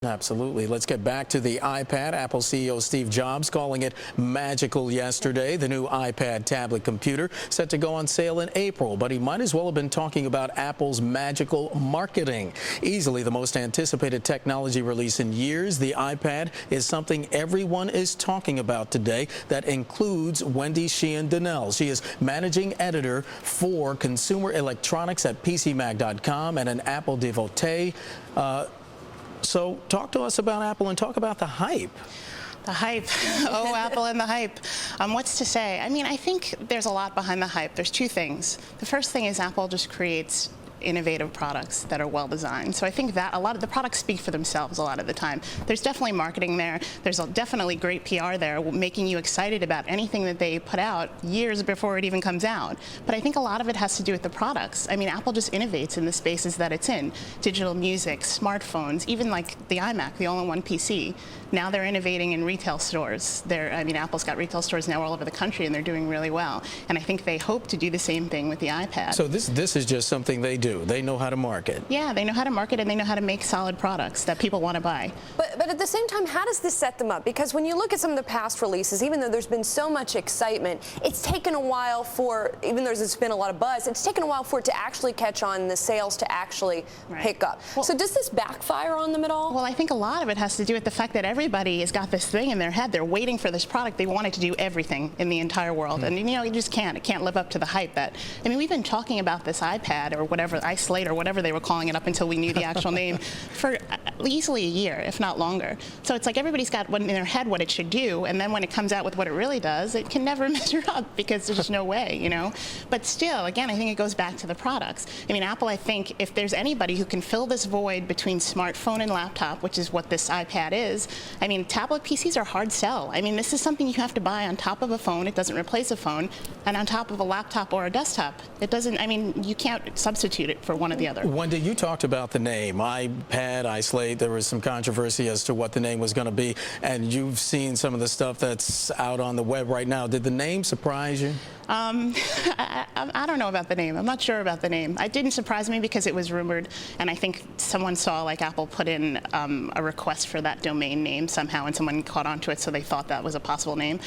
Absolutely. Let's get back to the iPad. Apple CEO Steve Jobs calling it magical yesterday. The new iPad tablet computer set to go on sale in April, but he might as well have been talking about Apple's magical marketing. Easily the most anticipated technology release in years, the iPad is something everyone is talking about today. That includes Wendy Sheehan Donnell. She is managing editor for consumer electronics at PCMag.com and an Apple devotee. So talk to us about Apple and talk about the hype. The hype. Oh, Apple and the hype. What's to say? I mean, I think there's a lot behind the hype. There's two things. The first thing is Apple just creates innovative products that are well designed. So I think that a lot of the products speak for themselves a lot of the time. There's definitely marketing there. There's definitely great PR there, making you excited about anything that they put out years before it even comes out. But I think a lot of it has to do with the products. I mean, Apple just innovates in the spaces that it's in. Digital music, smartphones, even like the iMac, the all-in-one PC. Now they're innovating in retail stores. I mean, Apple's got retail stores now all over the country, and they're doing really well. And I think they hope to do the same thing with the iPad. So this is just something they do. They know how to market. Yeah, they know how to market, and they know how to make solid products that people want to buy. But at the same time, how does this set them up? Because when you look at some of the past releases, even though there's been so much excitement, it's taken a while for, even though there's been a lot of buzz, it's taken a while for it to actually catch on, the sales to actually pick up. Well, so does this backfire on them at all? Well, I think a lot of it has to do with the fact that everybody has got this thing in their head. They're waiting for this product. They want it to do everything in the entire world. And, you know, you just can't. It can't live up to the hype that, I mean, we've been talking about this iPad or whatever, iSlate or whatever they were calling it up until we knew the actual name for easily a year, if not longer. So it's like everybody's got in their head what it should do, and then when it comes out with what it really does, it can never measure up because there's just no way, you know. But still, again, I think it goes back to the products. I mean, Apple, I think, if there's anybody who can fill this void between smartphone and laptop, which is what this iPad is, I mean, tablet PCs are hard sell. I mean, this is something you have to buy on top of a phone. It doesn't replace a phone, and on top of a laptop or a desktop. It doesn't, I mean, you can't substitute it for one or the other. Wendy, you talked about the name, iPad, iSlate. There was some controversy as to what the name was going to be, and you've seen some of the stuff that's out on the web right now. Did the name surprise you? I don't know about the name. I'm not sure about the name. It didn't surprise me because it was rumored, and I think someone saw, like, Apple put in a request for that domain name somehow, and someone caught onto it, so they thought that was a possible name.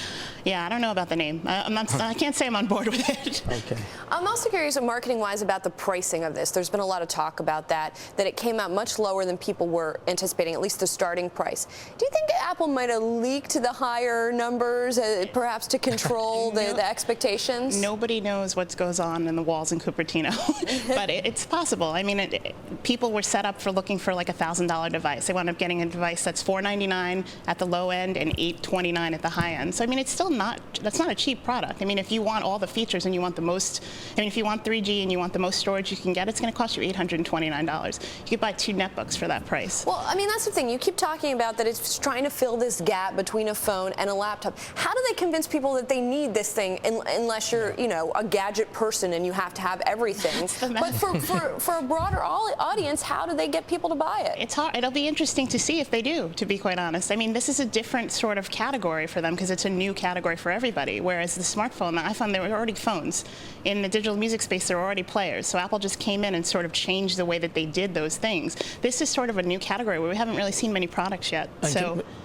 Yeah, I don't know about the name. I can't say I'm on board with it. Okay. I'm also curious, marketing-wise, about the pricing of this. There's been a lot of talk about that it came out much lower than people were anticipating, at least the starting price. Do you think Apple might have leaked the higher numbers, perhaps to control the expectations? Nobody knows what goes on in the walls in Cupertino, but it's possible. I mean, people were set up for looking for like $1,000 device. They wound up getting a device that's $499 at the low end and $829 at the high end. So I mean, it's still that's not a cheap product. I mean, if you want all the features and you want the most, I mean, if you want 3G and you want the most storage you can get, it's going to cost you $829. You could buy 2 netbooks for that price. Well, I mean, that's the thing. You keep talking about that it's trying to fill this gap between a phone and a laptop. How do they convince people that they need this thing unless you're, you know, a gadget person and you have to have everything? But for a broader audience, how do they get people to buy it? It's hard. It'll be interesting to see if they do, to be quite honest. I mean, this is a different sort of category for them because it's a new category for everybody, whereas the smartphone, the iPhone, there were already phones. In the digital music space, there were already players. So Apple just came in and sort of changed the way that they did those things. This is sort of a new category where we haven't really seen many products yet.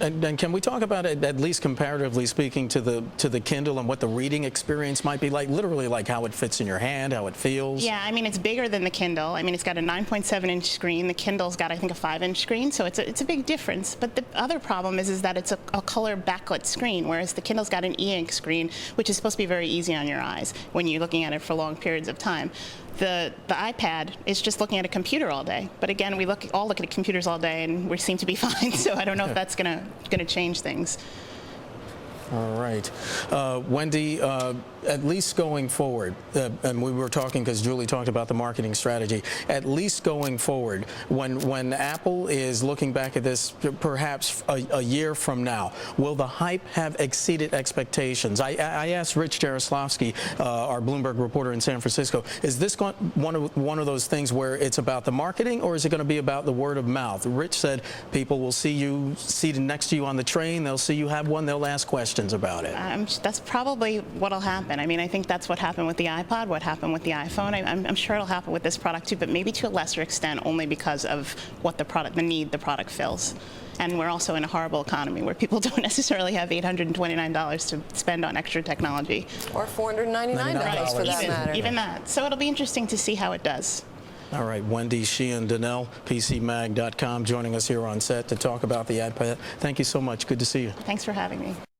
And can we talk about it, at least comparatively speaking, to the Kindle and what the reading experience might be like? Literally, like how it fits in your hand, how it feels. Yeah, I mean, it's bigger than the Kindle. I mean, it's got a 9.7-inch screen. The Kindle's got, I think, a 5-inch screen, so it's a big difference. But the other problem is that it's a color backlit screen, whereas the Kindle's got an e-ink screen, which is supposed to be very easy on your eyes when you're looking at it for long periods of time. The iPad is just looking at a computer all day. But again, we all look at computers all day, and we seem to be fine. So I don't know if that's gonna change things. All right. Wendy, at least going forward, and we were talking because Julie talked about the marketing strategy, at least going forward, when Apple is looking back at this perhaps a year from now, will the hype have exceeded expectations? I asked Rich Jaroslavsky, our Bloomberg reporter in San Francisco, is this one of those things where it's about the marketing, or is it going to be about the word of mouth? Rich said people will see you seated next to you on the train, they'll see you have one, they'll ask questions. questions about it. That's probably what'll happen. I mean, I think that's what happened with the iPod, what happened with the iPhone. I'm sure it'll happen with this product too, but maybe to a lesser extent, only because of what the need the product fills. And we're also in a horrible economy where people don't necessarily have $829 to spend on extra technology. Or $499 for that matter. Even that. So it'll be interesting to see how it does. All right, Wendy Sheehan Donnell, PCMag.com, joining us here on set to talk about the iPad. Thank you so much. Good to see you. Thanks for having me.